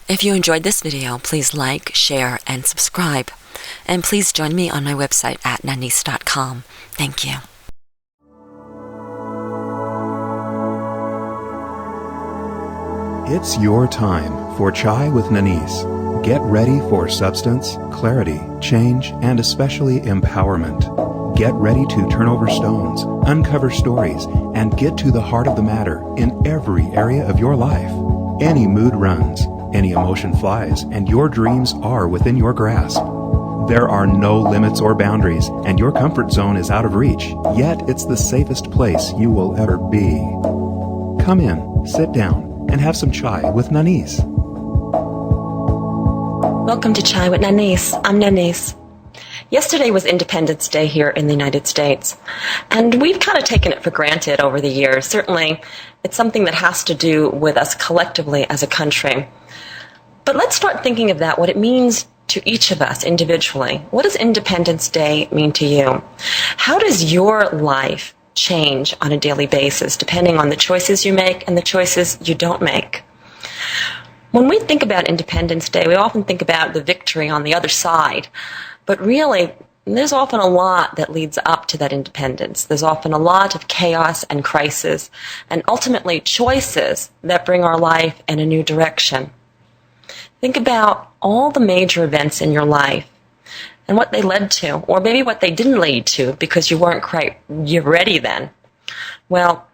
If you enjoyed this video, please like, share, and subscribe. And please join me on my website at nanice.com. Thank you. It's your time for Chai with Nanice. Get ready for substance, clarity, change, and especially empowerment. Get ready to turn over stones, uncover stories, and get to the heart of the matter in every area of your life. Any mood runs, any emotion flies, and your dreams are within your grasp. There are no limits or boundaries, and your comfort zone is out of reach, yet it's the safest place you will ever be. Come in, sit down, and have some chai with Nanice. Welcome to Chai with Nanice. I'm Nanice. Yesterday was Independence Day here in the United States, and we've kind of taken it for granted over the years. Certainly, it's something that has to do with us collectively as a country. But let's start thinking of that, what it means to each of us individually. What does Independence Day mean to you? How does your life change on a daily basis, depending on the choices you make and the choices you don't make? When we think about Independence Day, we often think about the victory on the other side. But really, there's often a lot that leads up to that independence. There's often a lot of chaos and crisis, and ultimately choices that bring our life in a new direction. Think about all the major events in your life and what they led to, or maybe what they didn't lead to because you weren't quite ready then. Well,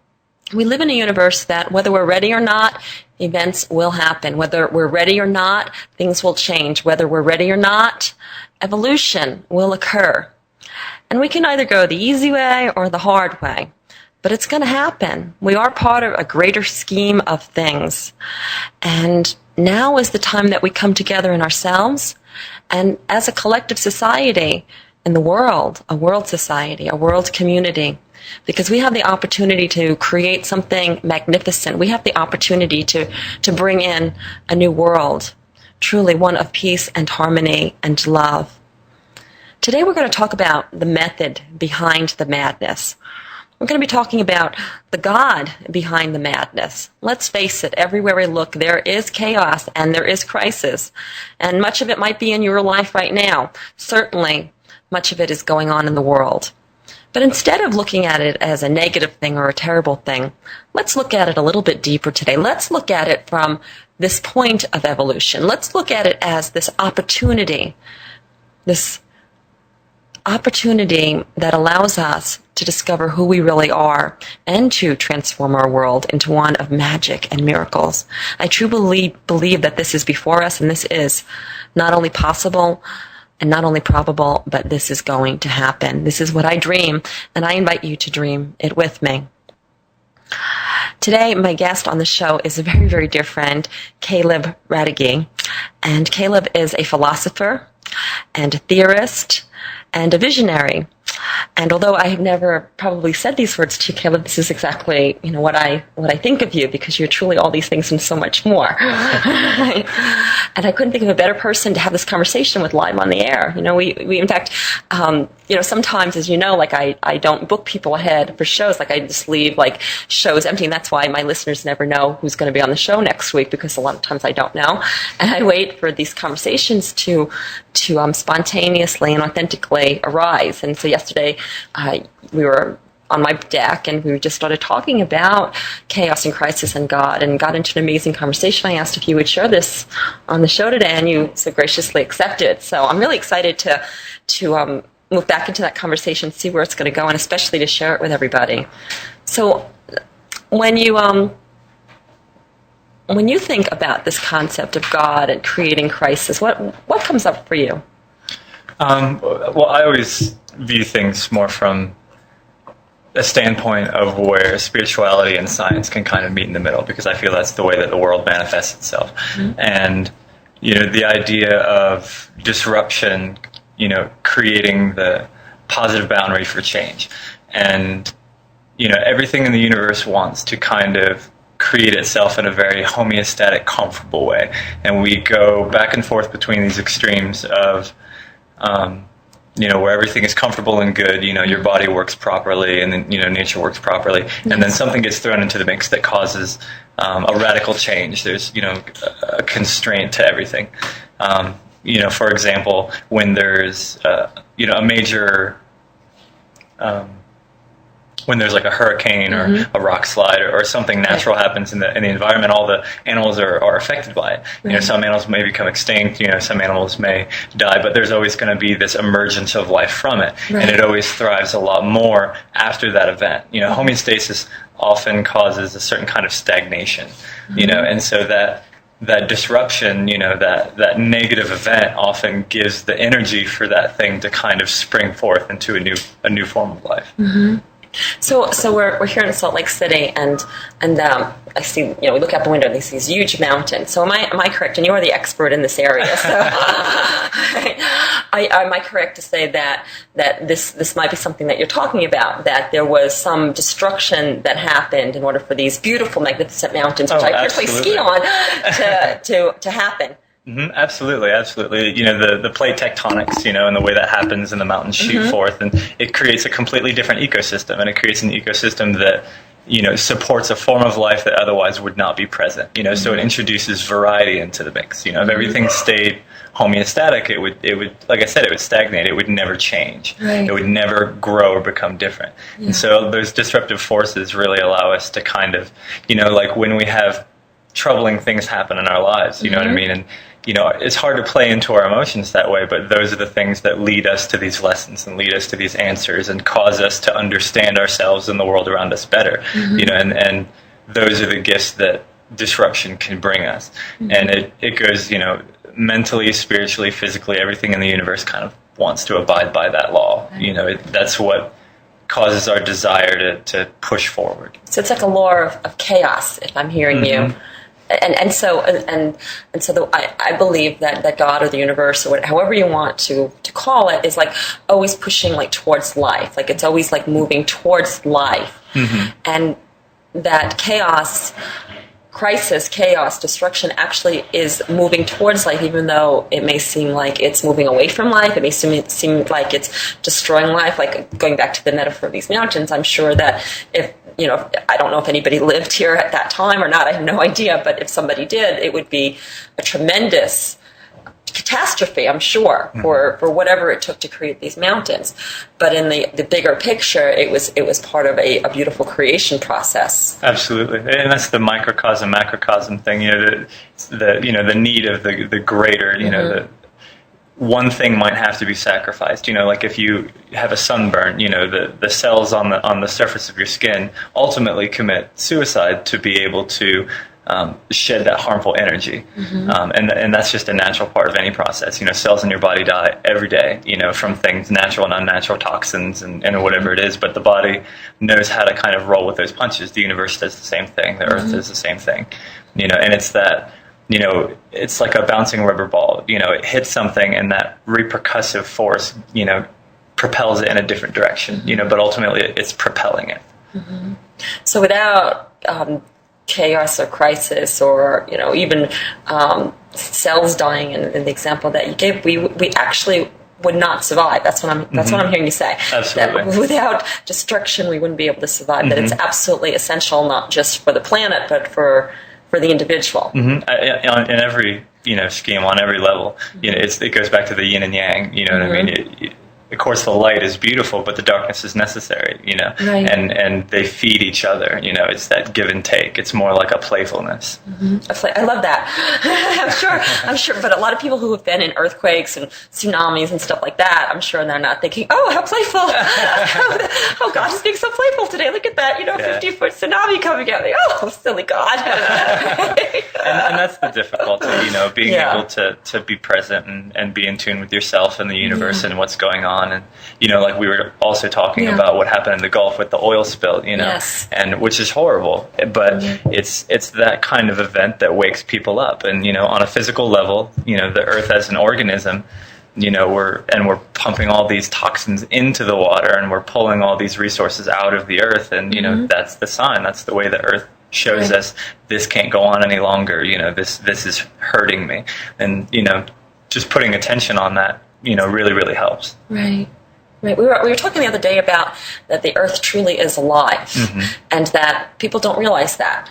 we live in a universe that whether we're ready or not, events will happen. Whether we're ready or not, things will change. Whether we're ready or not, evolution will occur. And we can either go the easy way or the hard way. But it's going to happen. We are part of a greater scheme of things. And now is the time that we come together in ourselves and as a collective society in the world, a world society, a world community, because we have the opportunity to create something magnificent. We have the opportunity to bring in a new world, truly one of peace and harmony and love. Today we're going to talk about the method behind the madness. We're going to be talking about the God behind the madness. Let's face it, everywhere we look, there is chaos and there is crisis. And much of it might be in your life right now. Certainly, much of it is going on in the world. But instead of looking at it as a negative thing or a terrible thing, let's look at it a little bit deeper today. Let's look at it from this point of evolution. Let's look at it as this opportunity that allows us to discover who we really are and to transform our world into one of magic and miracles. I truly believe that this is before us, and this is not only possible and not only probable, but this is going to happen. This is what I dream, and I invite you to dream it with me. Today, my guest on the show is a very, very different Caleb Radugge. And Caleb is a philosopher and a theorist and a visionary. And although I have never probably said these words to you, Caleb, this is exactly what I think of you, because you're truly all these things and so much more. And I couldn't think of a better person to have this conversation with live on the air. We in fact, sometimes, as you know, like I don't book people ahead for shows. Like I just leave shows empty, and that's why my listeners never know who's going to be on the show next week, because a lot of times I don't know, and I wait for these conversations to spontaneously and authentically arise. And so yesterday we were on my deck and we just started talking about chaos and crisis and God, and got into an amazing conversation. I asked if you would share this on the show today, and you so graciously accepted. So I'm really excited to move back into that conversation, see where it's going to go, and especially to share it with everybody. So when you think about this concept of God and creating crisis, what comes up for you? Well, I always view things more from a standpoint of where spirituality and science can kind of meet in the middle, because I feel that's the way that the world manifests itself. Mm-hmm. And, the idea of disruption, creating the positive boundary for change. And, everything in the universe wants to kind of create itself in a very homeostatic, comfortable way. And we go back and forth between these extremes of, where everything is comfortable and good, your body works properly, and then, nature works properly. Yes. And then something gets thrown into the mix that causes a radical change. There's, a constraint to everything. For example, when there's, a major, when there's like a hurricane or a rock slide or something natural happens in the environment, all the animals are affected by it. Some animals may become extinct, some animals may die, but there's always going to be this emergence of life from it. And it always thrives a lot more after that event. Homeostasis often causes a certain kind of stagnation, and so that disruption, that negative event often gives the energy for that thing to kind of spring forth into a new form of life. So we're here in Salt Lake City, and I see, we look out the window and there's these huge mountains. So am I correct? And you are the expert in this area. So am I correct to say that this might be something that you're talking about? That there was some destruction that happened in order for these beautiful, magnificent mountains, which I personally ski on, to happen. Absolutely. The plate tectonics, and the way that happens and the mountains shoot forth, and it creates a completely different ecosystem, and it creates an ecosystem that, supports a form of life that otherwise would not be present, so it introduces variety into the mix. If everything stayed homeostatic, it would, like I said, it would stagnate. It would never change. It would never grow or become different. And so those disruptive forces really allow us to kind of, like when we have troubling things happen in our lives, you know what I mean? And, it's hard to play into our emotions that way, but those are the things that lead us to these lessons and lead us to these answers and cause us to understand ourselves and the world around us better, and those are the gifts that disruption can bring us. And it goes, mentally, spiritually, physically, everything in the universe kind of wants to abide by that law. That's what causes our desire to push forward. So it's like a law of chaos, if I'm hearing you. So I believe that God or the universe, or however you want to call it, is like always pushing like towards life. Like it's always like moving towards life, and that chaos, destruction actually is moving towards life, even though it may seem like it's moving away from life. It may seem like it's destroying life. Like going back to the metaphor of these mountains, I'm sure that if, I don't know if anybody lived here at that time or not, I have no idea, but if somebody did, it would be a tremendous catastrophe, I'm sure, for whatever it took to create these mountains. But in the bigger picture, it was part of a beautiful creation process. Absolutely, and that's the microcosm macrocosm thing. The need of the greater. The one thing might have to be sacrificed. Like if you have a sunburn, the cells on the surface of your skin ultimately commit suicide to be able to shed that harmful energy. And that's just a natural part of any process. Cells in your body die every day, from things, natural and unnatural toxins and whatever it is, but the body knows how to kind of roll with those punches. The universe does the same thing. The earth does the same thing, and it's that, it's like a bouncing rubber ball. It hits something and that repercussive force, propels it in a different direction, but ultimately it's propelling it. So without chaos or crisis or even cells dying in the example that you gave, we actually would not survive. That's what I'm hearing you say. Absolutely. That without destruction we wouldn't be able to survive. That it's absolutely essential, not just for the planet but for the individual. In every scheme, on every level, it goes back to the yin and yang. What I mean? Of course, the light is beautiful, but the darkness is necessary, Right. and they feed each other, it's that give and take. It's more like a playfulness. I love that. I'm sure, but a lot of people who have been in earthquakes and tsunamis and stuff like that, I'm sure they're not thinking, oh, how playful. Oh, God is being so playful today. Look at that, 50-foot tsunami coming at me. Oh, silly God. and that's the difficulty, being able to be present and be in tune with yourself and the universe and what's going on. And, like we were also talking about what happened in the Gulf with the oil spill, Yes. and which is horrible, but it's that kind of event that wakes people up. And, on a physical level, the earth as an organism, we're pumping all these toxins into the water and we're pulling all these resources out of the earth. And, that's the sign. That's the way the earth shows us this can't go on any longer. This is hurting me. And, just putting attention on that, really, really helps. Right. We were talking the other day about that the earth truly is alive, and that people don't realize that.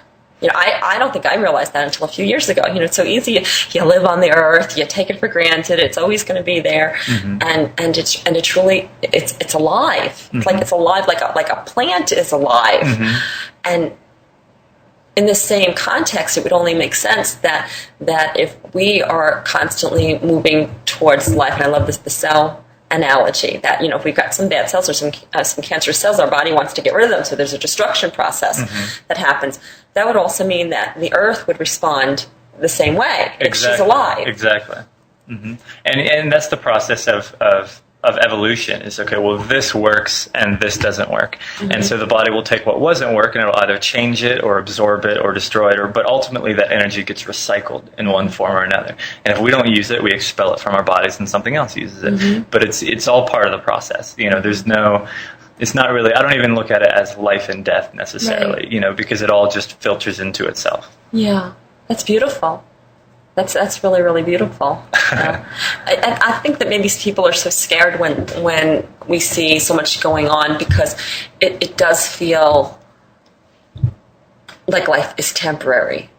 I don't think I realized that until a few years ago. It's so easy. You live on the earth, you take it for granted. It's always going to be there, and it's really it's alive. It's like it's alive, like a plant is alive, and in the same context, it would only make sense that if we are constantly moving towards life, and I love the cell analogy, that if we've got some bad cells or some cancerous cells, our body wants to get rid of them, so there's a destruction process that happens. That would also mean that the earth would respond the same way. She's alive. Exactly. And that's the process of evolution, is, okay, well, this works and this doesn't work. And so the body will take what wasn't working, and it'll either change it or absorb it or destroy it, but ultimately that energy gets recycled in one form or another. And if we don't use it, we expel it from our bodies and something else uses it. But it's all part of the process. It's not really, I don't even look at it as life and death necessarily, because it all just filters into itself. Yeah, that's beautiful. That's really, really beautiful. I think that maybe people are so scared when we see so much going on, because it does feel like life is temporary.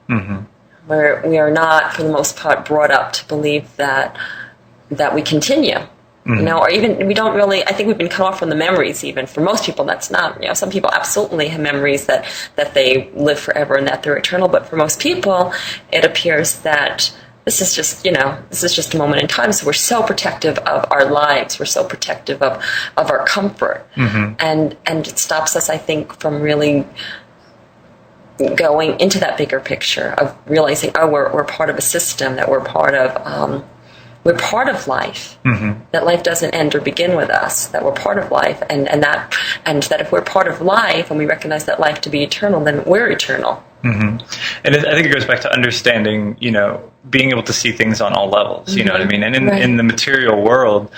Where we are not, for the most part, brought up to believe that we continue. Or even we don't really. I think we've been cut off from the memories. Even for most people, that's not. Some people absolutely have memories that they live forever and that they're eternal. But for most people, it appears that this is just a moment in time. So we're so protective of our lives. We're so protective of our comfort, and it stops us, I think, from really going into that bigger picture of realizing, we're part of a system, that we're part of. We're part of life. That life doesn't end or begin with us. That we're part of life, and that if we're part of life and we recognize that life to be eternal, then we're eternal. And I think it goes back to understanding, being able to see things on all levels. You know what I mean? And in the material world,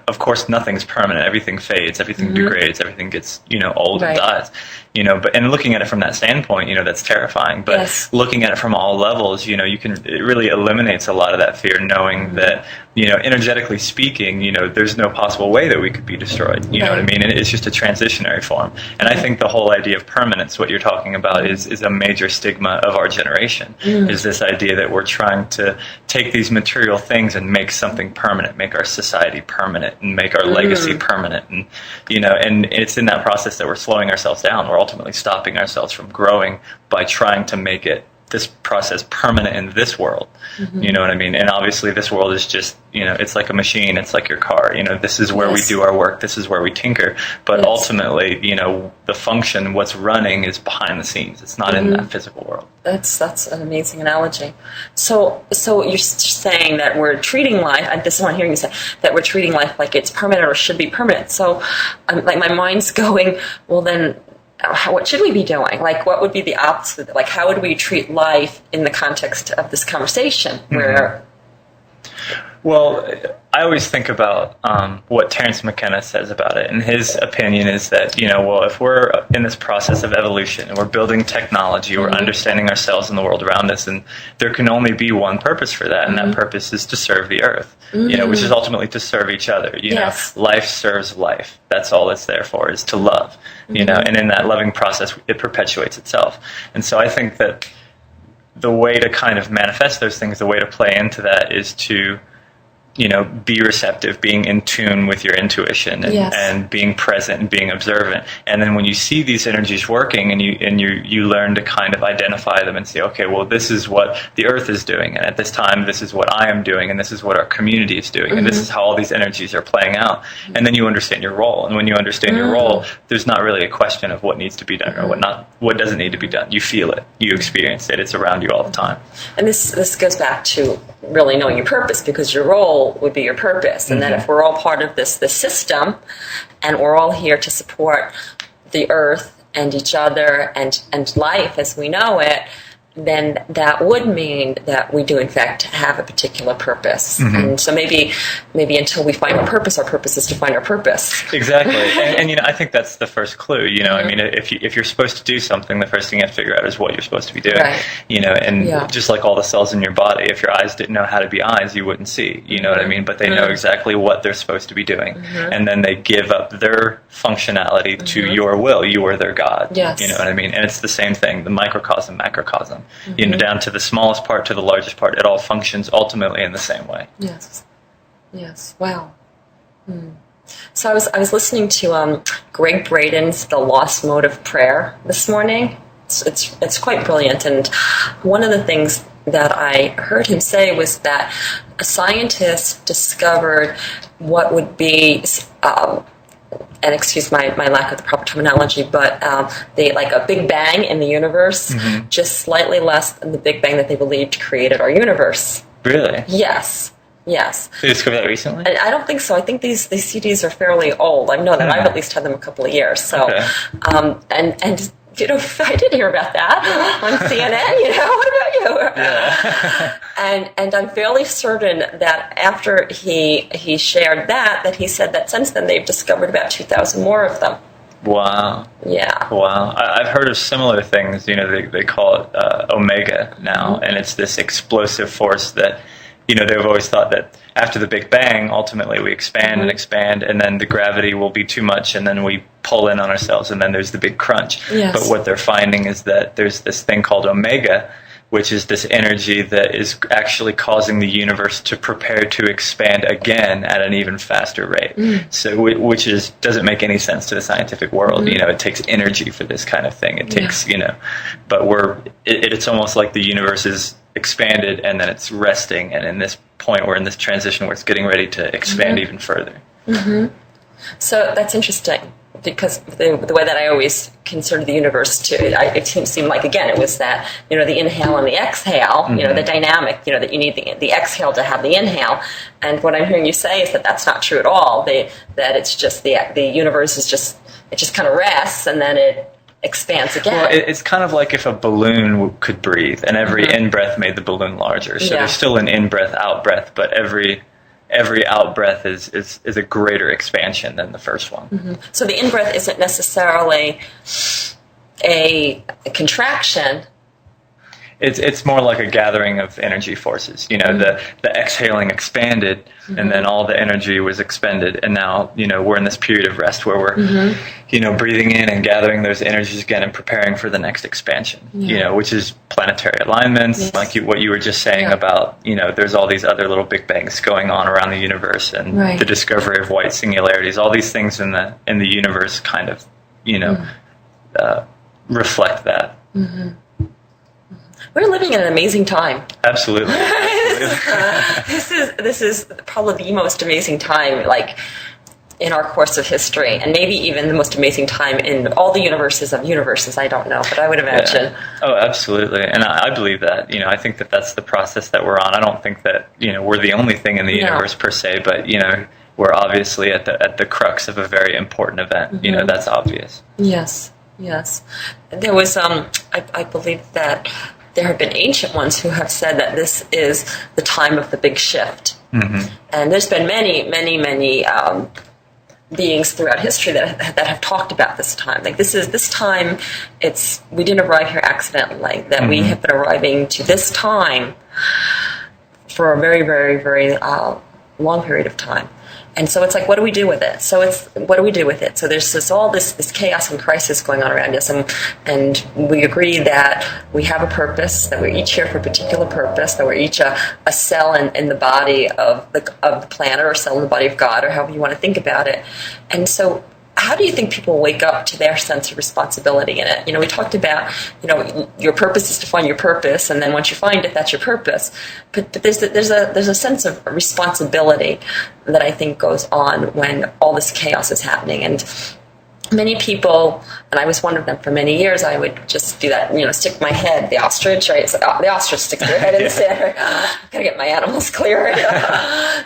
of course, nothing's permanent. Everything fades. Everything degrades. Everything gets old and dies. But looking at it from that standpoint, that's terrifying. But looking at it from all levels, it really eliminates a lot of that fear, knowing that, energetically speaking, there's no possible way that we could be destroyed. You know what I mean? And it's just a transitionary form. And I think the whole idea of permanence, what you're talking about, is a major stigma of our generation. Is this idea that we're trying to take these material things and make something permanent, make our society permanent, and make our legacy permanent. And and it's in that process that we're slowing ourselves down. We're ultimately stopping ourselves from growing by trying to make this process permanent in this world. You know what I mean? And obviously this world is just, it's like a machine. It's like your car. This is where we do our work. This is where we tinker. But ultimately, the function, what's running, is behind the scenes. It's not in that physical world. That's an amazing analogy. So you're saying that we're treating life, this is what I'm hearing you say, that we're treating life like it's permanent or should be permanent. So like my mind's going, well then, what should we be doing? Like, what would be the opposite? Like, how would we treat life in the context of this conversation? Where, well, I always think about what Terence McKenna says about it, and his opinion is that if we're in this process of evolution and we're building technology, we're understanding ourselves and the world around us, and there can only be one purpose for that, and that purpose is to serve the earth. Which is ultimately to serve each other. Life serves life. That's all it's there for, is to love. And in that loving process, it perpetuates itself. And so I think that the way to kind of manifest those things, the way to play into that, is to be receptive, being in tune with your intuition, and being present and being observant. And then when you see these energies working, and you learn to kind of identify them and say, okay, well, this is what the earth is doing, and at this time, this is what I am doing, and this is what our community is doing, and this is how all these energies are playing out. And then you understand your role. And when you understand your role, there's not really a question of what needs to be done or what doesn't need to be done. You feel it. You experience it. It's around you all the time. And this goes back to really knowing your purpose, because your role would be your purpose, and that if we're all part of this system, and we're all here to support the earth and each other and life as we know it, then that would mean that we do in fact have a particular purpose. And so maybe until we find our purpose is to find our purpose. Exactly. And I think that's the first clue. I mean, if you're supposed to do something, the first thing you have to figure out is what you're supposed to be doing. Right. And just like all the cells in your body, if your eyes didn't know how to be eyes, you wouldn't see. You know what I mean? But they know exactly what they're supposed to be doing. And then they give up their functionality to your will. You are their God. Yes. You know what I mean? And it's the same thing, the microcosm, macrocosm. Down to the smallest part to the largest part, it all functions ultimately in the same way. Yes. Wow. So I was listening to Greg Braden's The Lost Mode of Prayer this morning. It's quite brilliant, and one of the things that I heard him say was that a scientist discovered what would be and excuse my lack of the proper terminology, but like a Big Bang in the universe, just slightly less than the Big Bang that they believed created our universe. Really? Yes. Did you discover that recently? And I don't think so. I think these CDs are fairly old. I know that I've at least had them a couple of years. So, and I did hear about that on CNN. What about you? Yeah. and I'm fairly certain that after he shared that he said that since then they've discovered about 2,000 more of them. Wow. Yeah. Wow. I've heard of similar things. They call it Omega now, and it's this explosive force that, they've always thought that after the Big Bang, ultimately we expand and expand, and then the gravity will be too much, and then we pull in on ourselves, and then there's the big crunch. Yes. But what they're finding is that there's this thing called Omega, which is this energy that is actually causing the universe to prepare to expand again at an even faster rate. So, which doesn't make any sense to the scientific world. It takes energy for this kind of thing. It takes, but it's almost like the universe is expanded and then it's resting, and in this point we're in this transition where it's getting ready to expand even further. So that's interesting, because the way that I always consider the universe it seemed like, again, it was that, the inhale and the exhale, the dynamic, that you need the exhale to have the inhale. And what I'm hearing you say is that that's not true at all. That it's just the universe is just kind of rests and then it expands again. Well, it's kind of like if a balloon could breathe, and every in-breath made the balloon larger. So there's still an in-breath, out-breath, but every out-breath is a greater expansion than the first one. So the in-breath isn't necessarily a contraction. It's more like a gathering of energy forces. The exhaling expanded, and then all the energy was expended, and now we're in this period of rest where we're breathing in and gathering those energies again and preparing for the next expansion. Which is planetary alignments, like what you were just saying about there's all these other little Big Bangs going on around the universe, and the discovery of white singularities. All these things in the universe kind of reflect that. We're living in an amazing time. Absolutely. This is probably the most amazing time, like, in our course of history, and maybe even the most amazing time in all the universes of universes. I don't know, but I would imagine. Yeah. Oh, absolutely, and I believe that. I think that that's the process that we're on. I don't think that we're the only thing in the universe per se, but we're obviously at the crux of a very important event. That's obvious. Yes. There was I believe that there have been ancient ones who have said that this is the time of the big shift. And there's been many beings throughout history that have talked about this time. Like this time, we didn't arrive here accidentally. That we have been arriving to this time for a very, very, very long period of time. And so it's like, what do we do with it? So there's all this chaos and crisis going on around us, and we agree that we have a purpose, that we're each here for a particular purpose, that we're each a cell in the body of the planet, or a cell in the body of God, or however you want to think about it. And so how do you think people wake up to their sense of responsibility in it? We talked about, your purpose is to find your purpose, and then once you find it, that's your purpose. But there's a sense of responsibility that I think goes on when all this chaos is happening. And many people, and I was one of them for many years, I would just do that, stick my head, the ostrich, right? So the ostrich sticks their head in the sand, right? Gotta get my animals clear.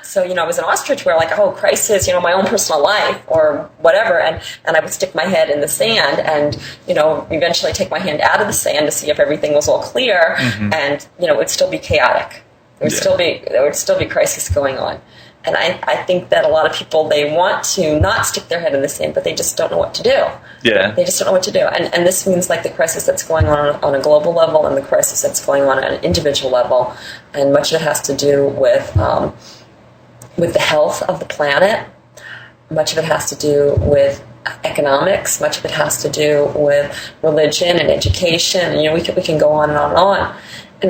So, I was an ostrich where crisis, my own personal life or whatever, and I would stick my head in the sand and, eventually take my hand out of the sand to see if everything was all clear, and, it would still be chaotic. There would still be crisis going on. And I think that a lot of people, they want to not stick their head in the sand, but they just don't know what to do. Yeah. They just don't know what to do. And this means the crisis that's going on a global level and the crisis that's going on an individual level. And much of it has to do with the health of the planet. Much of it has to do with economics. Much of it has to do with religion and education. We can go on and on and on.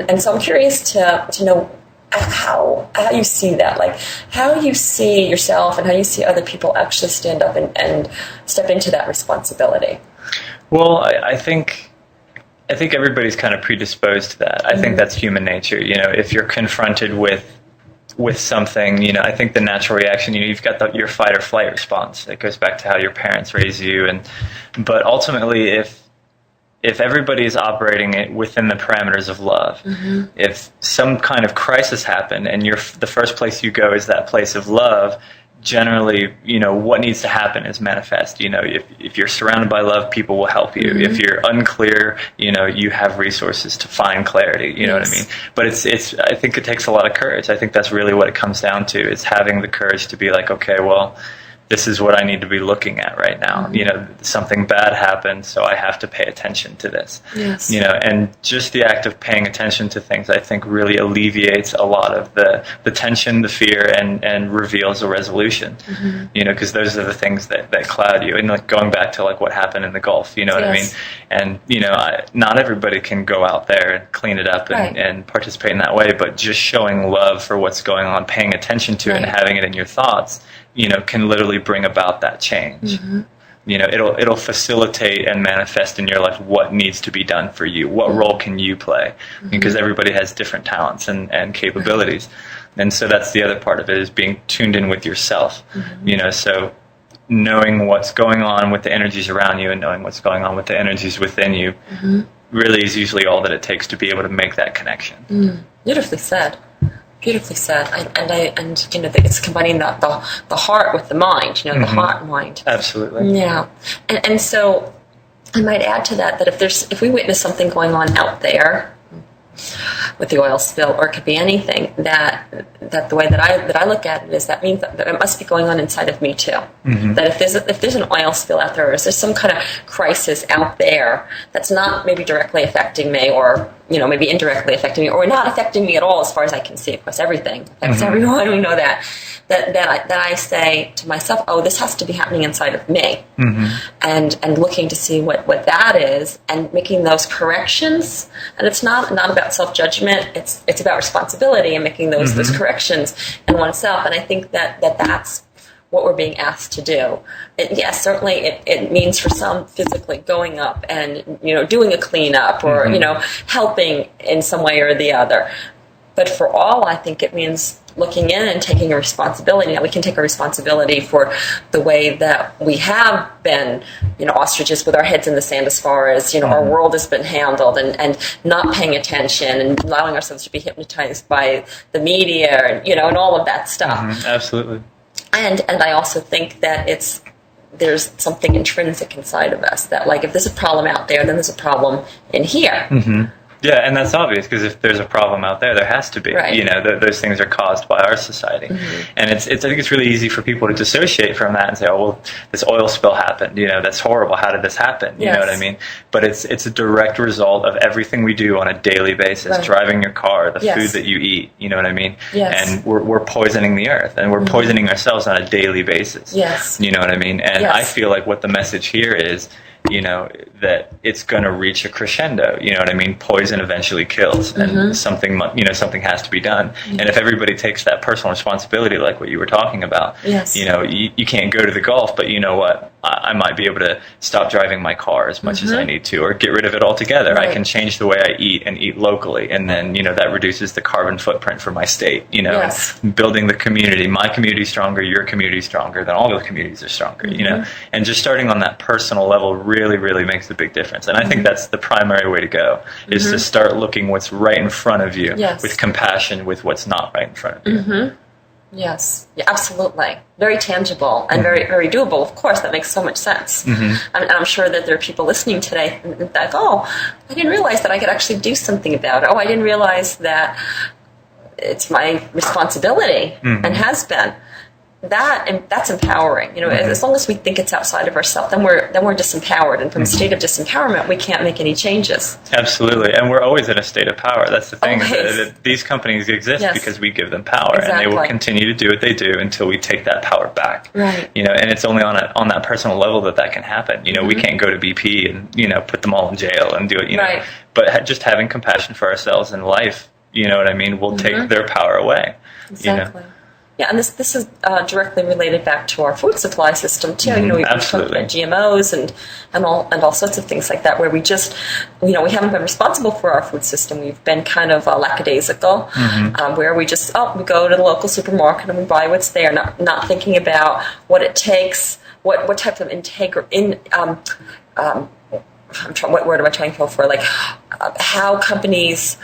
And so I'm curious to know how you see that, how you see yourself and how you see other people actually stand up and step into that responsibility. Well, I think everybody's kind of predisposed to that. I think that's human nature. If you're confronted with something, I think the natural reaction, you've got your fight or flight response. It goes back to how your parents raise you, but ultimately, if everybody is operating it within the parameters of love, if some kind of crisis happened and the first place you go is that place of love, generally, what needs to happen is manifest. If you're surrounded by love, people will help you. If you're unclear, you have resources to find clarity. You know what I mean? But I think it takes a lot of courage. I think that's really what it comes down to, is having the courage to be okay, well, this is what I need to be looking at right now. Something bad happened, so I have to pay attention to this. Yes. And just the act of paying attention to things, I think, really alleviates a lot of the tension, the fear, and reveals a resolution. Because those are the things that cloud you. And going back to what happened in the Gulf, what I mean? And, not everybody can go out there and clean it up and participate in that way, but just showing love for what's going on, paying attention to it and having it in your thoughts, can literally bring about that change. It'll facilitate and manifest in your life what needs to be done for you. What role can you play? Because everybody has different talents and capabilities. And so that's the other part of it, is being tuned in with yourself. So knowing what's going on with the energies around you and knowing what's going on with the energies within you really is usually all that it takes to be able to make that connection. Beautifully said. Beautifully said, and it's combining the heart with the mind, the heart and mind. Absolutely. Yeah, and so I might add to that if we witness something going on out there with the oil spill, or it could be anything, that the way that I look at it is that means that it must be going on inside of me too. That if there's an oil spill out there, or if there's some kind of crisis out there that's not maybe directly affecting me, or maybe indirectly affecting me, or not affecting me at all as far as I can see. Of course, everything affects everyone. We know that. That I say to myself, oh, this has to be happening inside of me, and looking to see what that is, and making those corrections. And it's not about self-judgment. It's about responsibility and making those corrections in oneself. And I think that's what we're being asked to do. Yes, certainly it means for some physically going up and doing a cleanup, or helping in some way or the other. But for all, I think it means looking in and taking a responsibility. Now, we can take a responsibility for the way that we have been, ostriches with our heads in the sand, as far as, our world has been handled, and not paying attention and allowing ourselves to be hypnotized by the media, and all of that stuff. Absolutely. And I also think that there's something intrinsic inside of us that, if there's a problem out there, then there's a problem in here. Yeah, and that's obvious, because if there's a problem out there, there has to be. Right. Those things are caused by our society. And I think it's really easy for people to dissociate from that and say, oh, well, this oil spill happened. That's horrible. How did this happen? You know what I mean? But it's a direct result of everything we do on a daily basis, driving your car, the food that you eat. You know what I mean? Yes. And we're poisoning the earth, and we're poisoning ourselves on a daily basis. Yes. You know what I mean? And I feel like what the message here is that it's going to reach a crescendo. You know what I mean? Poison eventually kills, and something has to be done. And if everybody takes that personal responsibility, like what you were talking about, yes. You can't go to the golf, but you know what? I might be able to stop driving my car as much as I need to, or get rid of it altogether. Right. I can change the way I eat and eat locally, and then that reduces the carbon footprint for my state. Yes. Building the community, my community stronger, your community stronger, then all the communities are stronger. And just starting on that personal level really, really makes a big difference. And I think that's the primary way to go, is to start looking what's right in front of you with compassion with what's not right in front of you. Yes, yeah, absolutely. Very tangible and very, very doable. Of course, that makes so much sense. And I'm sure that there are people listening today that, I didn't realize that I could actually do something about it. I didn't realize that it's my responsibility and has been. That's empowering. As long as we think it's outside of ourselves, then we're disempowered, and from a state of disempowerment, we can't make any changes. Absolutely, and we're always in a state of power. That's the thing. That these companies exist because we give them power, and they will continue to do what they do until we take that power back. Right. And it's only on that personal level that can happen. We can't go to BP and put them all in jail and do it. Right. But just having compassion for ourselves in life, what I mean, will take their power away. Exactly. Yeah, and this is directly related back to our food supply system too. We've been talking about GMOs and all sorts of things like that, where we just we haven't been responsible for our food system. We've been kind of lackadaisical, where we just we go to the local supermarket and we buy what's there, not thinking about what it takes, what type of what word am I trying to go for? Like how companies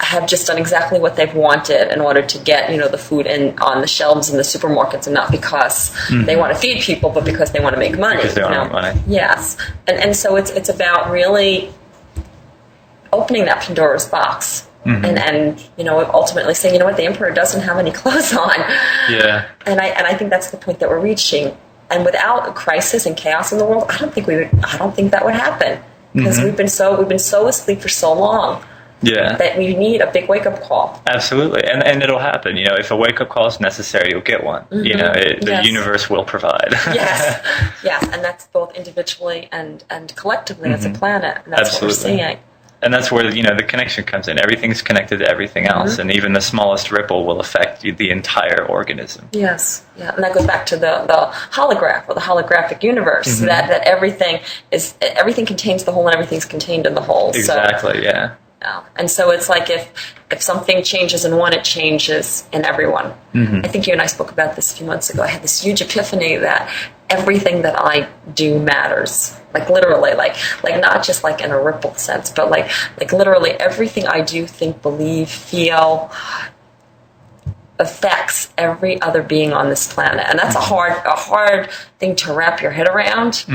have just done exactly what they've wanted in order to get the food on the shelves in the supermarkets, and not because they want to feed people, but because they want to make money. Because they want to make money. Yes, and so it's about really opening that Pandora's box, and ultimately saying, what, the emperor doesn't have any clothes on. Yeah. And I think that's the point that we're reaching. And without a crisis and chaos in the world, I don't think that would happen, because we've been so asleep for so long. Yeah. That we need a big wake-up call. Absolutely. And it'll happen. If a wake-up call is necessary, you'll get one. The universe will provide. Yes. Yes. And that's both individually and collectively as a planet. And that's what we're seeing. And that's where, the connection comes in. Everything's connected to everything else. And even the smallest ripple will affect the entire organism. Yes. Yeah. And that goes back to the holograph, or the holographic universe, that everything contains the whole and everything's contained in the whole. Exactly, yeah. And so it's like if something changes in one, it changes in everyone. I think you and I spoke about this a few months ago. I had this huge epiphany that everything that I do matters. Like literally, like not just like in a ripple sense, but like literally everything I do, think, believe, feel affects every other being on this planet. And that's a hard thing to wrap your head around.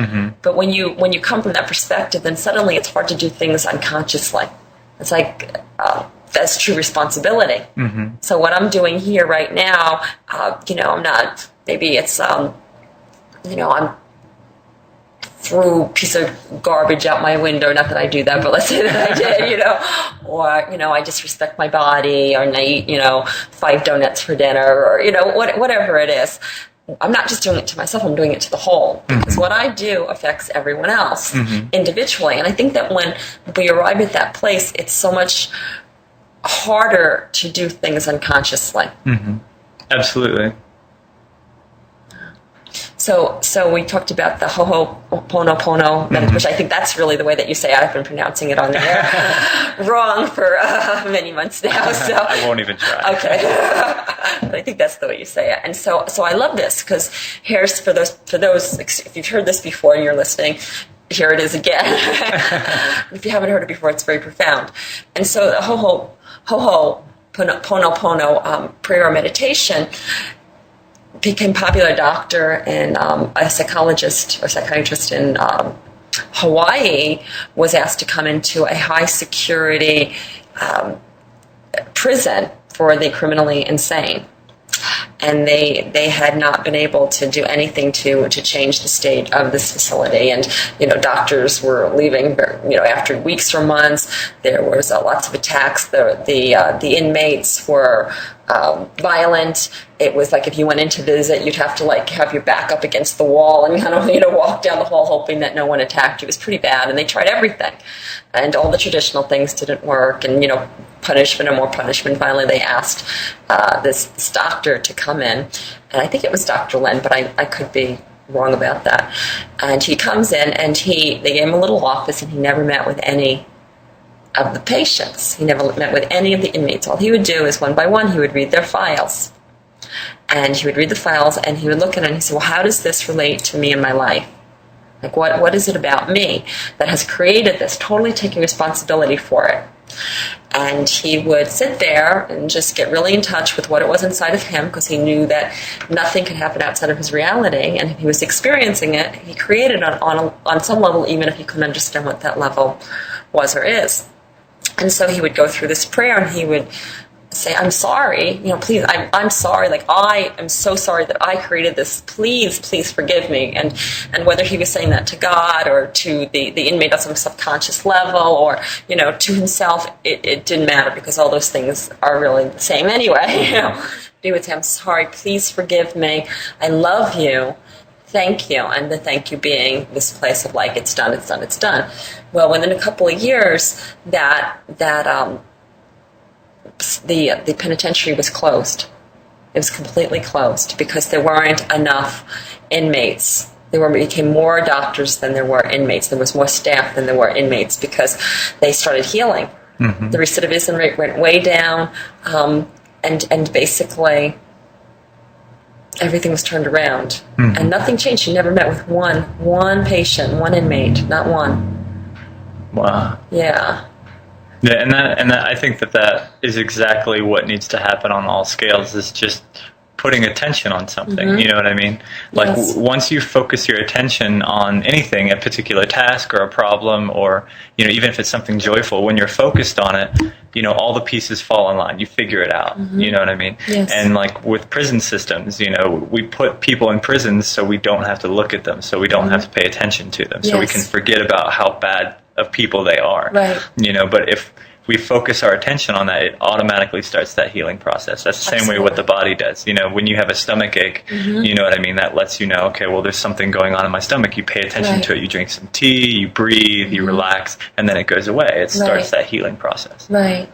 But when you come from that perspective, then suddenly it's hard to do things unconsciously. It's like that's true responsibility. So what I'm doing here right now, I'm not. Maybe it's I'm threw a piece of garbage out my window. Not that I do that, but let's say that I did. Or I disrespect my body, or I eat 5 donuts for dinner, or whatever it is. I'm not just doing it to myself, I'm doing it to the whole. Because what I do affects everyone else individually. And I think that when we arrive at that place, it's so much harder to do things unconsciously. Absolutely. So we talked about the Ho'oponopono, which I think that's really the way that you say it. I've been pronouncing it on the air wrong for many months now. So I won't even try. Okay, but I think that's the way you say it. And so I love this, because here's for those if you've heard this before and you're listening, here it is again. If you haven't heard it before, it's very profound. And so the Ho'oponopono prayer meditation became popular. Doctor and a psychologist or psychiatrist in Hawaii was asked to come into a high security prison for the criminally insane, and they had not been able to do anything to change the state of this facility. And doctors were leaving after weeks or months. There was lots of attacks. The inmates were violent, it was like if you went in to visit, you'd have to like have your back up against the wall and kind of, walk down the hall hoping that no one attacked you. It was pretty bad, and they tried everything. And all the traditional things didn't work, and, punishment and more punishment. Finally, they asked this doctor to come in, and I think it was Dr. Len, but I could be wrong about that. And he comes in, and they gave him a little office, and he never met with any of the patients. He never met with any of the inmates. All he would do is one by one, he would read their files. And he would read the files, and he would look at it, and he said, well, how does this relate to me in my life? Like, what is it about me that has created this? Totally taking responsibility for it. And he would sit there and just get really in touch with what it was inside of him, because he knew that nothing could happen outside of his reality. And if he was experiencing it, he created it on some level, even if he couldn't understand what that level was or is. And so he would go through this prayer, and he would say, I'm sorry, please, I'm sorry, like, I am so sorry that I created this, please forgive me. And whether he was saying that to God or to the inmate on some subconscious level, or, to himself, it didn't matter, because all those things are really the same anyway. He would say, I'm sorry, please forgive me, I love you, thank you. And the thank you being this place of like, it's done. Well, within a couple of years, the penitentiary was closed. It was completely closed because there weren't enough inmates. There became more doctors than there were inmates. There was more staff than there were inmates because they started healing. Mm-hmm. The recidivism rate went way down, and basically everything was turned around. Mm-hmm. And nothing changed. She never met with one patient, one inmate, not one. Wow. Yeah. Yeah, and that I think that is exactly what needs to happen on all scales, is just putting attention on something. Mm-hmm. You know what I mean? Like, yes. Once you focus your attention on anything, a particular task or a problem, or, even if it's something joyful, when you're focused on it, all the pieces fall in line. You figure it out. Mm-hmm. You know what I mean? Yes. And like with prison systems, we put people in prisons so we don't have to look at them, so we don't have to pay attention to them, so we can forget about how bad of people they are. Right. But if we focus our attention on that, it automatically starts that healing process. That's the same way what the body does. When you have a stomach ache, mm-hmm. You know what I mean? That lets you know, okay, well, there's something going on in my stomach. You pay attention to it. You drink some tea, you breathe, mm-hmm. you relax, and then it goes away. It starts that healing process. Right.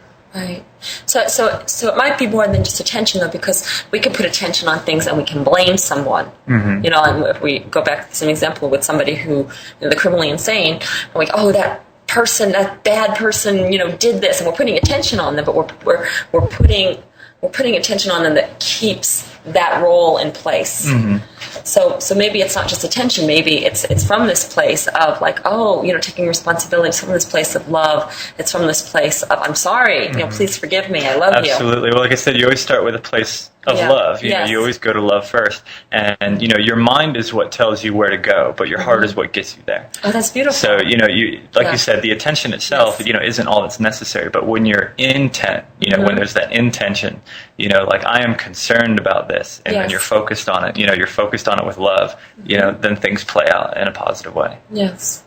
So it might be more than just attention, though, because we can put attention on things and we can blame someone. Mm-hmm. And if we go back to the same example with somebody who, the criminally insane, and we go, oh, that bad person, did this, and we're putting attention on them, but we're putting attention on them that keeps that role in place. Mm-hmm. So maybe it's not just attention. Maybe it's from this place of like, taking responsibility. It's from this place of love. It's from this place of, I'm sorry, mm-hmm. Please forgive me. I love you. Absolutely. Well, like I said, you always start with a place of love. You always go to love first. And, your mind is what tells you where to go, but your heart is what gets you there. Oh, that's beautiful. So, you said, the attention itself, isn't all that's necessary. But when you're intent, mm-hmm. when there's that intention, like, I am concerned about this, and then you're focused on it, you're focused on it with love, mm-hmm. Then things play out in a positive way. Yes.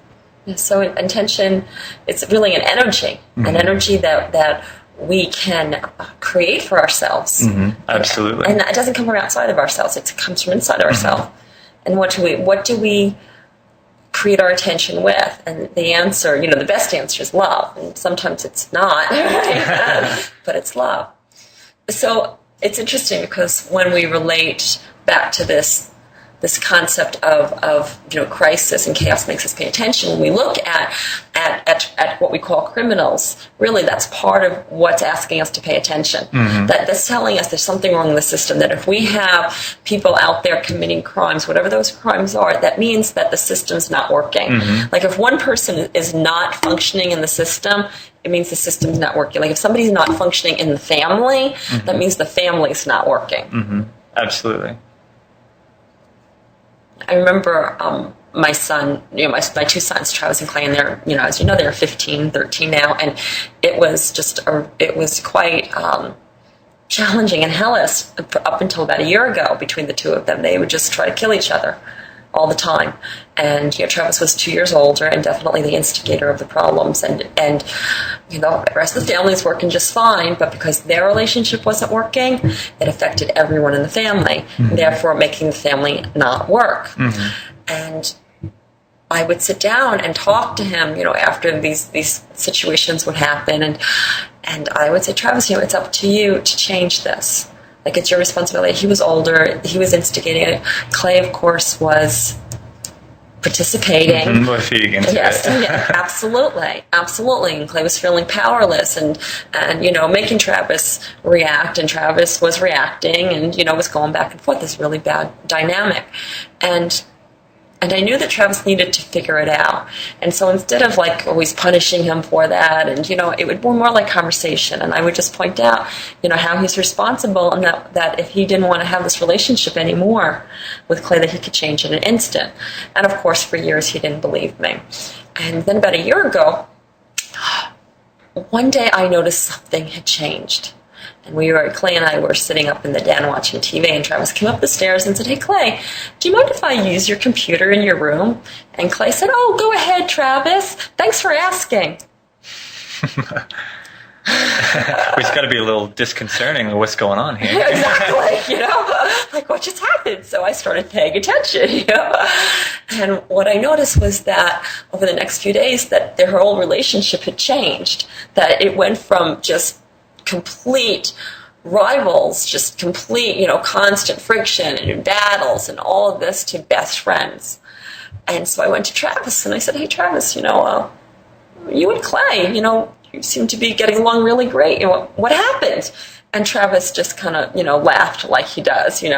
So intention, it's really an energy, mm-hmm. an energy that we can create for ourselves. Mm-hmm. Absolutely. And it doesn't come from outside of ourselves. It comes from inside of ourselves. Mm-hmm. And what do we create our attention with? And the answer, the best answer is love. And sometimes it's not, right? But it's love. So it's interesting because when we relate back to this concept of crisis and chaos makes us pay attention. When we look at what we call criminals, really that's part of what's asking us to pay attention. Mm-hmm. That's telling us there's something wrong in the system, that if we have people out there committing crimes, whatever those crimes are, that means that the system's not working. Mm-hmm. Like if one person is not functioning in the system, it means the system's not working. Like if somebody's not functioning in the family, mm-hmm. that means the family's not working. Mm-hmm. Absolutely. I remember my son, my two sons, Travis and Clay, and they're, as you know, they're 15, 13 now, and it was quite challenging and hellish up until about a year ago between the two of them. They would just try to kill each other. all the time. And, Travis was 2 years older and definitely the instigator of the problems. And the rest of the family is working just fine, but because their relationship wasn't working, it affected everyone in the family, therefore making the family not work. And I would sit down and talk to him, after these situations would happen. And I would say, Travis, it's up to you to change this. Like, it's your responsibility. He was older. He was instigating it. Clay, of course, was participating. Was feeding into yes, it. Yeah, absolutely. And Clay was feeling powerless and making Travis react. And Travis was reacting and, was going back and forth, this really bad dynamic. And I knew that Travis needed to figure it out. And so instead of always punishing him for that, and, it would be more like conversation. And I would just point out, how he's responsible and that if he didn't want to have this relationship anymore with Clay, that he could change in an instant. And of course, for years, he didn't believe me. And then about a year ago, one day I noticed something had changed. And Clay and I were sitting up in the den watching TV, and Travis came up the stairs and said, "Hey, Clay, do you mind if I use your computer in your room?" And Clay said, "Oh, go ahead, Travis. Thanks for asking." It's got to be a little disconcerting what's going on here. Exactly, what just happened? So I started paying attention, And what I noticed was that over the next few days that their whole relationship had changed, that it went from just complete rivals, just complete, constant friction and battles and all of this, to best friends. And so I went to Travis and I said, "Hey, Travis, you and Clay, you seem to be getting along really great. What happened?" And Travis just kind of, laughed like he does, and,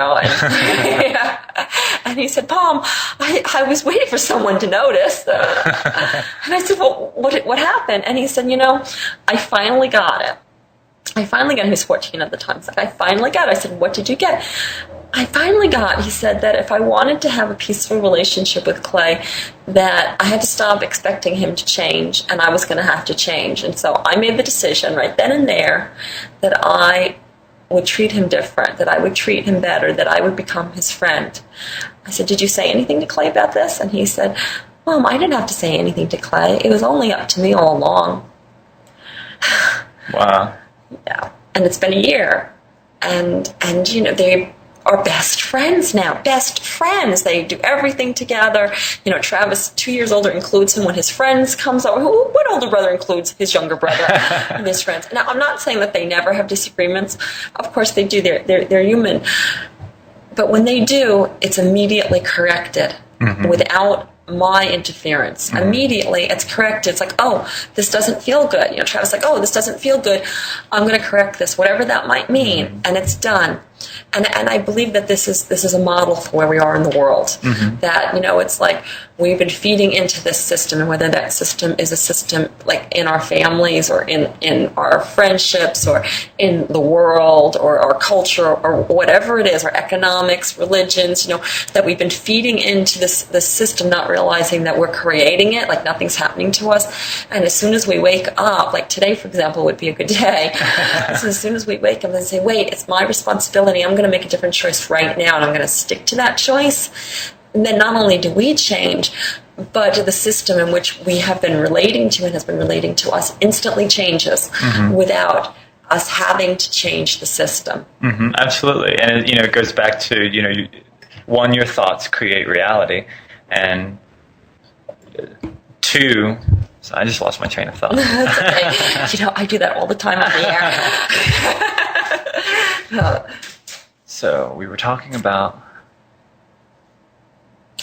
and he said, "Mom, I was waiting for someone to notice." And I said, "Well, what happened?" And he said, "I finally got it. He was 14 at the time. He's like, "I finally got it." I said, "What did you get?" "I finally got," he said, "that if I wanted to have a peaceful relationship with Clay, that I had to stop expecting him to change, and I was going to have to change. And so I made the decision right then and there that I would treat him different, that I would treat him better, that I would become his friend." I said, "Did you say anything to Clay about this?" And he said, "Mom, I didn't have to say anything to Clay. It was only up to me all along." Wow. Yeah, and it's been a year, and they are best friends now. Best friends. They do everything together. Travis, 2 years older, includes him when his friends comes over. What older brother includes his younger brother and his friends? Now, I'm not saying that they never have disagreements. Of course they do. They're human. But when they do, it's immediately corrected without my interference. Immediately it's corrected. It's like, "Oh, this doesn't feel good." Travis like, "Oh, this doesn't feel good. I'm going to correct this," whatever that might mean, and it's done. And I believe that this is a model for where we are in the world. That, it's like we've been feeding into this system, and whether that system is a system like in our families or in our friendships or in the world or our culture or whatever it is, or economics, religions, that we've been feeding into this system, not realizing that we're creating it, like nothing's happening to us. And as soon as we wake up, like today, for example, would be a good day. So as soon as we wake up and say, "Wait, it's my responsibility. I'm going to make a different choice right now, and I'm going to stick to that choice," and then not only do we change, but the system in which we have been relating to and has been relating to us instantly changes without us having to change the system. Absolutely. And it goes back to one, your thoughts create reality, and two, so I just lost my train of thought. That's okay. I do that all the time on the air. So we were talking about...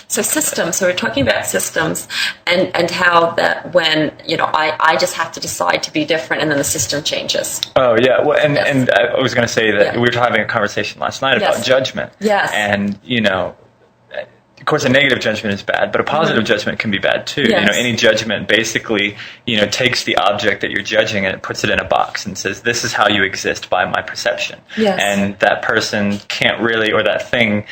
So systems. So we're talking about systems and how that when, I just have to decide to be different and then the system changes. Oh, yeah. Well, and I was going to say that we were having a conversation last night about judgment. Yes. And, of course, a negative judgment is bad, but a positive judgment can be bad too. Yes. Any judgment basically, takes the object that you're judging and it puts it in a box and says, "This is how you exist by my perception." Yes. And that person can't really, or that thing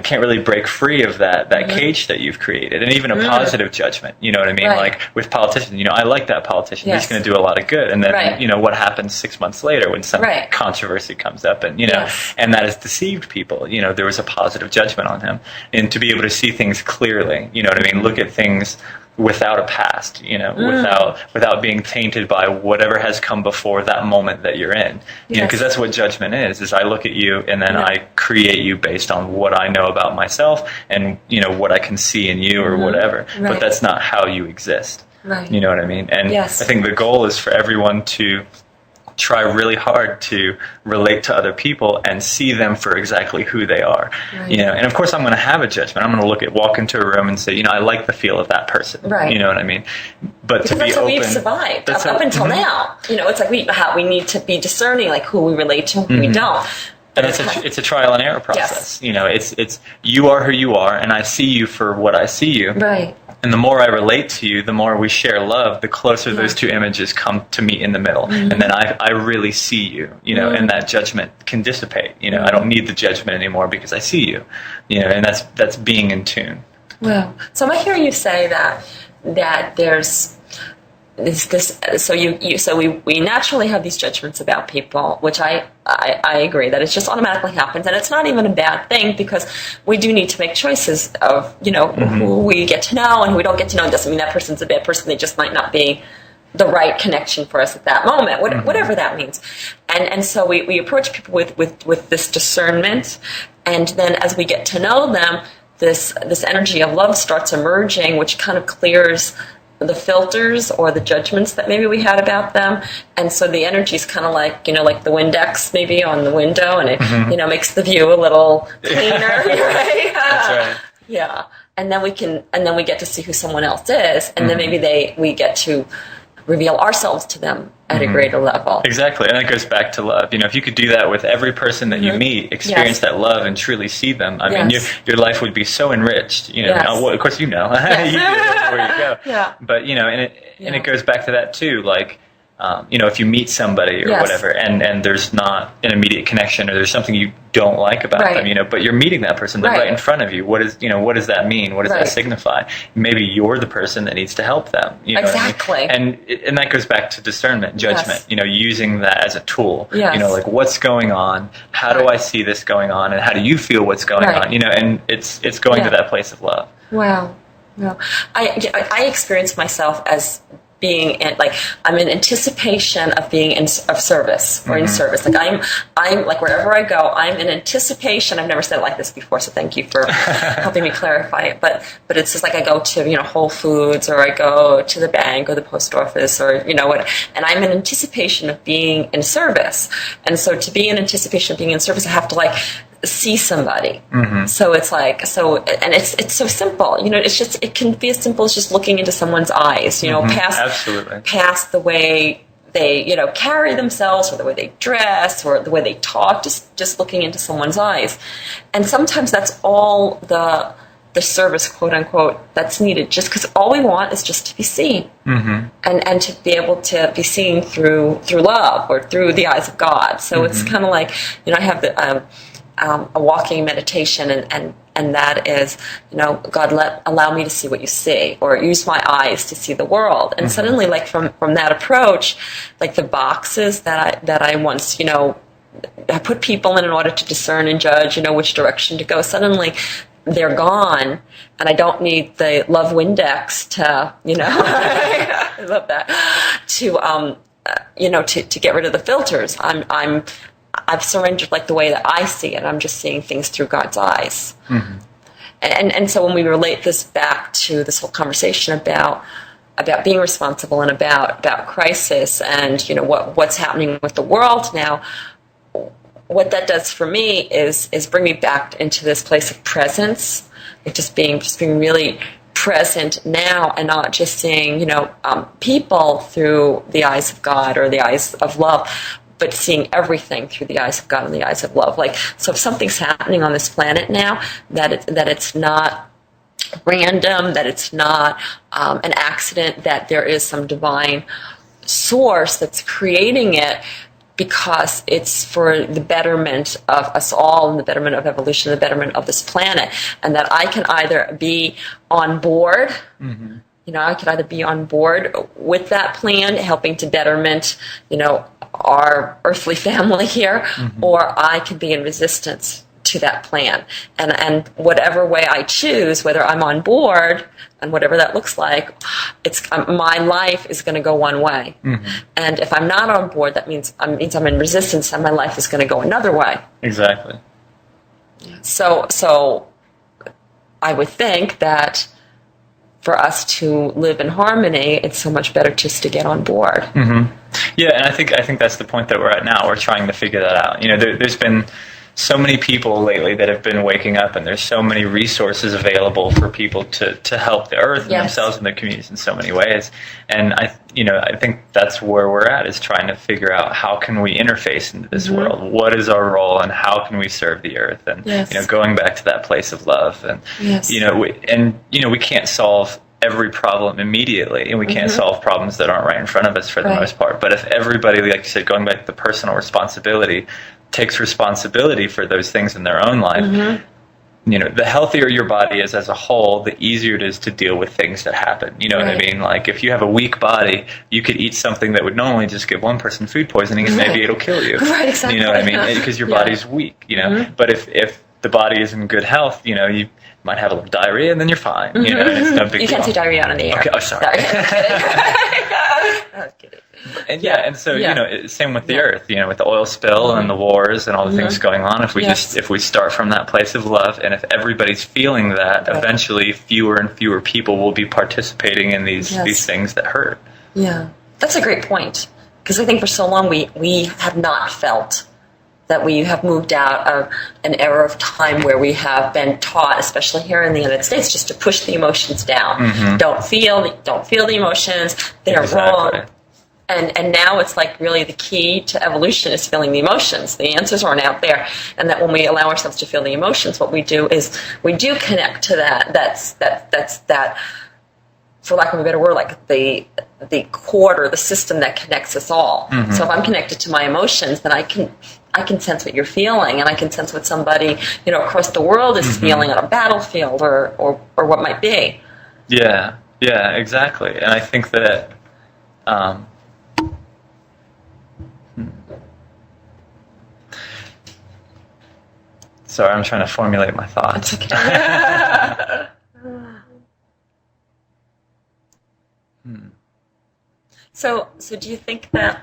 can't really break free of that cage that you've created. And even a positive judgment, you know what I mean? Like with politicians, I like that politician. He's going to do a lot of good. And then, what happens 6 months later when some controversy comes up and, and that has deceived people. There was a positive judgment on him. And to be able to see things clearly, you know what I mean? Look at things without a past, without being tainted by whatever has come before that moment that you're in. Because that's what judgment is I look at you and then I create you based on what I know about myself and, what I can see in you or whatever. But that's not how you exist. You know what I mean? And I think the goal is for everyone to try really hard to relate to other people and see them for exactly who they are. And of course I'm going to have a judgment. I'm going to walk into a room and say, I like the feel of that person. You know what I mean? But because to be that's open, how we've survived up until now. It's like we need to be discerning, like who we relate to and who we don't. And it's a trial and error process. It's you are who you are, and I see you for what I see you. And the more I relate to you, the more we share love, the closer those two images come to meet in the middle. And then I really see you, and that judgment can dissipate. I don't need the judgment anymore because I see you, and that's being in tune. Well, so I'm hearing you say that there's this so we naturally have these judgments about people, which I agree that it just automatically happens, and it's not even a bad thing because we do need to make choices of who we get to know and who we don't get to know. It doesn't mean that person's a bad person; they just might not be the right connection for us at that moment, whatever that means. And so we approach people with this discernment, and then as we get to know them, this energy of love starts emerging, which kind of clears the filters or the judgments that maybe we had about them. And so the energy is kind of like, like the Windex maybe on the window, and it, makes the view a little cleaner, right? That's right. Yeah. And then we get to see who someone else is, and then maybe we get to reveal ourselves to them at a greater level. Exactly. And that goes back to love. If you could do that with every person that you meet, experience that love and truly see them, I mean, your life would be so enriched. Well, of course, you know where you go. But, and it goes back to that too, like, if you meet somebody or whatever, and there's not an immediate connection, or there's something you don't like about them, but you're meeting that person, they're right in front of you. What does that mean? What does that signify? Maybe you're the person that needs to help them. Exactly. What I mean? And that goes back to discernment, judgment. Using that as a tool. Like what's going on? How do I see this going on? And how do you feel what's going on? And it's going to that place of love. Wow. No, I experience myself as being I'm in anticipation of being of service or in service. Like I'm like wherever I go, I'm in anticipation. I've never said it like this before, so thank you for helping me clarify it. But it's just like I go to Whole Foods, or I go to the bank or the post office, or what, and I'm in anticipation of being in service. And so to be in anticipation of being in service, I have to see somebody. So it's and it's so simple. It's just, it can be as simple as just looking into someone's eyes. Past the way they carry themselves, or the way they dress, or the way they talk. Just looking into someone's eyes, and sometimes that's all the service, quote unquote, that's needed. Just because all we want is just to be seen, and to be able to be seen through love, or through the eyes of God. So it's kind of like I have a walking meditation, and that is, God, allow me to see what you see, or use my eyes to see the world. And suddenly, from that approach, the boxes that I once, I put people in order to discern and judge, which direction to go, suddenly they're gone, and I don't need the love Windex to, I love that, to get rid of the filters. I've surrendered the way that I see it. I'm just seeing things through God's eyes. And so when we relate this back to this whole conversation about being responsible, and about crisis, and what's happening with the world now, what that does for me is bring me back into this place of presence, just being really present now, and not just seeing people through the eyes of God or the eyes of love, but seeing everything through the eyes of God and the eyes of love. So if something's happening on this planet now, that it's not random, that it's not an accident, that there is some divine source that's creating it, because it's for the betterment of us all and the betterment of evolution, the betterment of this planet, and that I can either be on board, I could either be on board with that plan, helping to betterment, our earthly family here, or I could be in resistance to that plan. And whatever way I choose, whether I'm on board and whatever that looks like, it's my life is going to go one way. And if I'm not on board, that means I'm in resistance, and my life is going to go another way. Exactly. So I would think that for us to live in harmony, it's so much better just to get on board. Yeah, and I think that's the point that we're at now. We're trying to figure that out. There's been so many people lately that have been waking up, and there's so many resources available for people to help the earth and themselves and their communities in so many ways. And I think that's where we're at, is trying to figure out how can we interface into this world. What is our role, and how can we serve the earth? And going back to that place of love. And we can't solve every problem immediately, and we can't solve problems that aren't right in front of us for the most part. But if everybody, like you said, going back to the personal responsibility, takes responsibility for those things in their own life, the healthier your body is as a whole, the easier it is to deal with things that happen. You know what I mean? Like, if you have a weak body, you could eat something that would normally just give one person food poisoning, and maybe it'll kill you. Exactly. You know what I mean? Because your body's weak, But if the body is in good health, you might have a little diarrhea, and then you're fine. And it's no big You can't deal. say diarrhea on the air. Okay, oh, sorry. I was kidding. And same with the earth, with the oil spill and the wars and all the things going on. If we start from that place of love, and if everybody's feeling that, eventually fewer and fewer people will be participating in these things that hurt. Yeah, that's a great point, because I think for so long we have not felt that we have moved out of an era of time where we have been taught, especially here in the United States, just to push the emotions down. Don't feel the emotions. They're wrong. And now it's like really the key to evolution is feeling the emotions. The answers aren't out there. And that when we allow ourselves to feel the emotions, what we do is we do connect to that. That's for lack of a better word, like the cord or the system that connects us all. So if I'm connected to my emotions, then I can sense what you're feeling, and I can sense what somebody across the world is feeling on a battlefield or what might be. Yeah, exactly. And I think that sorry, I'm trying to formulate my thoughts. That's okay. So do you think that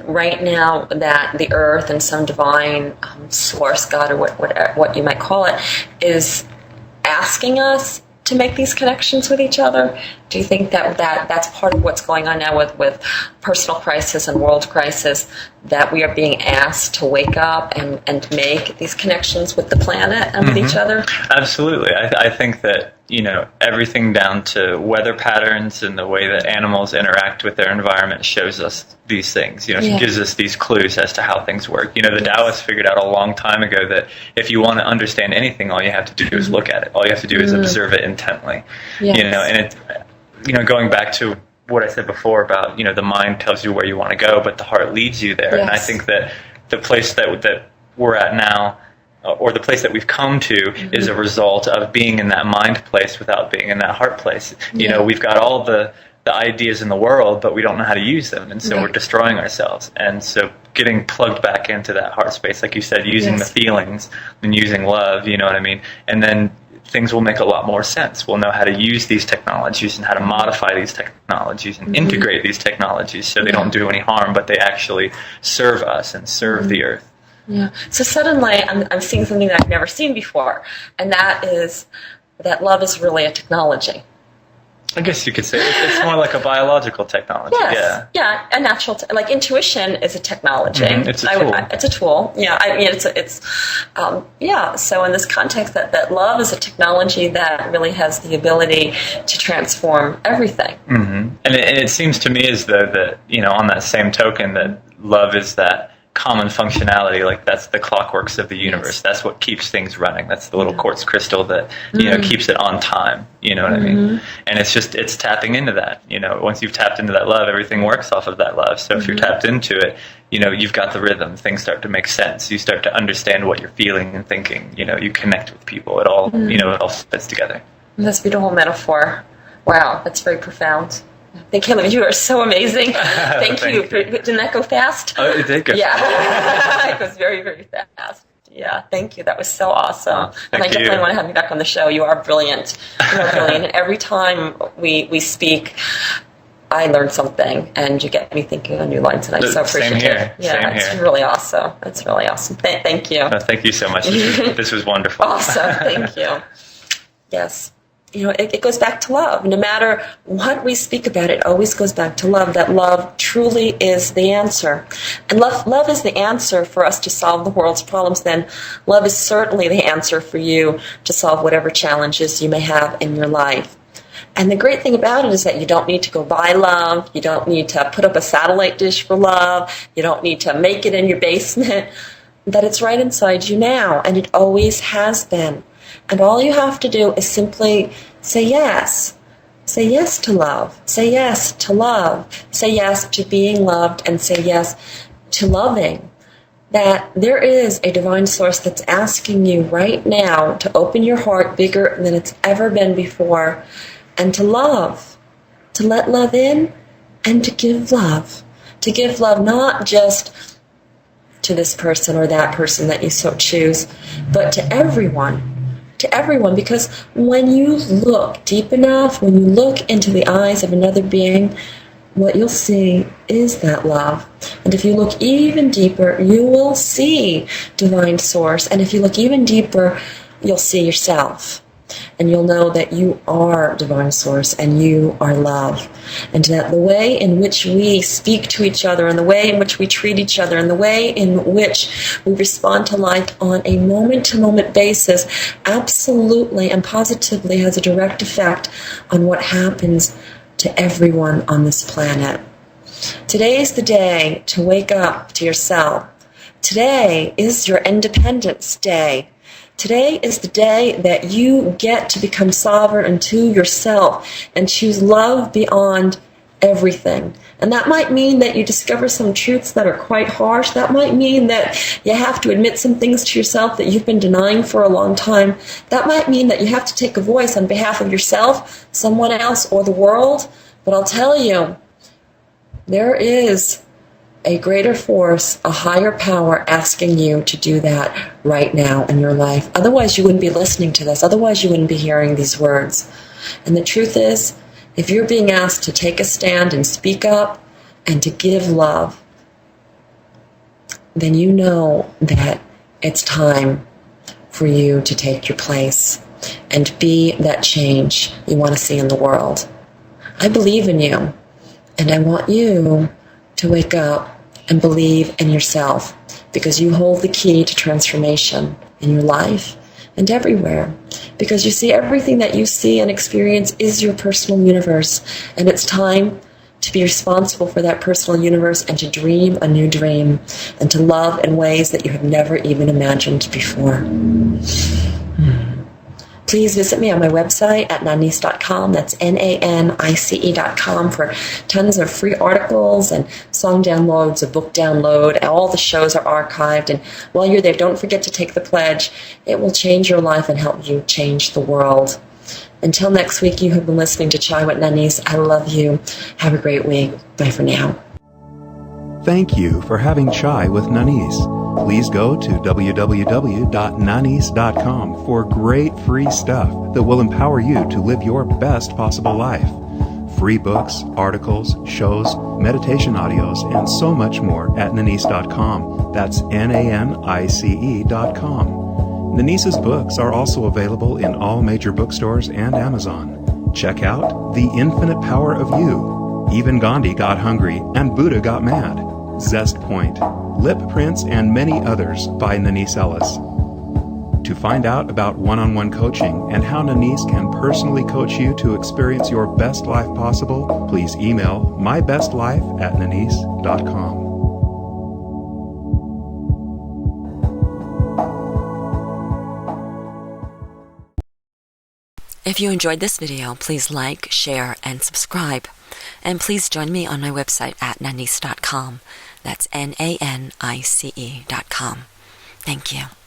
right now that the earth and some divine source, God, or what you might call it, is asking us to make these connections with each other? Do you think that's part of what's going on now with personal crisis and world crisis, that we are being asked to wake up and make these connections with the planet and with each other? Absolutely. I think that everything down to weather patterns and the way that animals interact with their environment shows us these things. It gives us these clues as to how things work. The Taoists figured out a long time ago that if you want to understand anything, all you have to do is look at it. All you have to do is observe it intently. And it, going back to what I said before about, the mind tells you where you want to go, but the heart leads you there. And I think that the place that we're at now, or the place that we've come to, is a result of being in that mind place without being in that heart place. We've got all the ideas in the world, but we don't know how to use them, and so we're destroying ourselves. And so getting plugged back into that heart space, like you said, using the feelings and using love, you know what I mean? And then things will make a lot more sense. We'll know how to use these technologies and how to modify these technologies and integrate these technologies so they don't do any harm, but they actually serve us and serve the earth. Yeah. So suddenly I'm seeing something that I've never seen before, and that is that love is really a technology. I guess you could say it's more like a biological technology. Yes. Yeah, a natural, like intuition is a technology. It's a tool. It's a tool. Yeah, I mean, it's So in this context, that love is a technology that really has the ability to transform everything. And it seems to me as though that on that same token that love is that common functionality. Like that's the clockworks of the universe. Yes. That's what keeps things running. That's the little quartz crystal that, keeps it on time. You know what I mean? And it's tapping into that. Once you've tapped into that love, everything works off of that love. So if you're tapped into it, you've got the rhythm. Things start to make sense. You start to understand what you're feeling and thinking. You connect with people. It all, it all fits together. That's a beautiful metaphor. Wow, that's very profound. Thank you. You are so amazing. Thank you. Didn't that go fast? Oh, it did go fast. Yeah. It goes very, very fast. Yeah, thank you. That was so awesome. And I definitely want to have you back on the show. You are brilliant. You are brilliant. And every time we speak, I learn something, and you get me thinking on new lines, and I'm so appreciative. Same here. Yeah, it's really awesome. It's really awesome. Thank you. Thank you so much. This was wonderful. Awesome. Thank you. Yes. It goes back to love. No matter what we speak about, it always goes back to love, that love truly is the answer. And love is the answer for us to solve the world's problems. Then love is certainly the answer for you to solve whatever challenges you may have in your life. And the great thing about it is that you don't need to go buy love. You don't need to put up a satellite dish for love. You don't need to make it in your basement. That it's right inside you now, and it always has been. And all you have to do is simply say yes. Say yes to love. Say yes to love. Say yes to being loved, and say yes to loving. That there is a divine source that's asking you right now to open your heart bigger than it's ever been before, and to love. To let love in, and to give love. To give love not just to this person or that person that you so choose, but to everyone. To everyone, because when you look deep enough, when you look into the eyes of another being, what you'll see is that love. And if you look even deeper, you will see divine source. And if you look even deeper, you'll see yourself. And you'll know that you are divine source and you are love. And that the way in which we speak to each other, and the way in which we treat each other, and the way in which we respond to life on a moment-to-moment basis absolutely and positively has a direct effect on what happens to everyone on this planet. Today is the day to wake up to yourself. Today is your Independence Day. Today is the day that you get to become sovereign unto yourself and choose love beyond everything. And that might mean that you discover some truths that are quite harsh. That might mean that you have to admit some things to yourself that you've been denying for a long time. That might mean that you have to take a voice on behalf of yourself, someone else, or the world. But I'll tell you, there is a greater force, a higher power asking you to do that right now in your life. Otherwise, you wouldn't be listening to this. Otherwise, you wouldn't be hearing these words. And the truth is, if you're being asked to take a stand and speak up and to give love, then you know that it's time for you to take your place and be that change you want to see in the world. I believe in you, and I want you to wake up and believe in yourself, because you hold the key to transformation in your life and everywhere. Because you see, everything that you see and experience is your personal universe, and it's time to be responsible for that personal universe and to dream a new dream and to love in ways that you have never even imagined before. Please visit me on my website at nanice.com. That's NANICE.com for tons of free articles and song downloads, a book download. All the shows are archived. And while you're there, don't forget to take the pledge. It will change your life and help you change the world. Until next week, you have been listening to Chai with Nanice. I love you. Have a great week. Bye for now. Thank you for having Chai with Nanice. Please go to www.nanice.com for great free stuff that will empower you to live your best possible life. Free books, articles, shows, meditation audios, and so much more at nanice.com. That's NANICE.com. Nanice's books are also available in all major bookstores and Amazon. Check out The Infinite Power of You, Even Gandhi Got Hungry and Buddha Got Mad, Zest Point, Lip Prints, and many others by Nanice Ellis. To find out about one-on-one coaching and how Nanice can personally coach you to experience your best life possible, please email mybestlife@nanice.com. If you enjoyed this video, please like, share, and subscribe. And please join me on my website at nanice.com. That's Nanice.com. Thank you.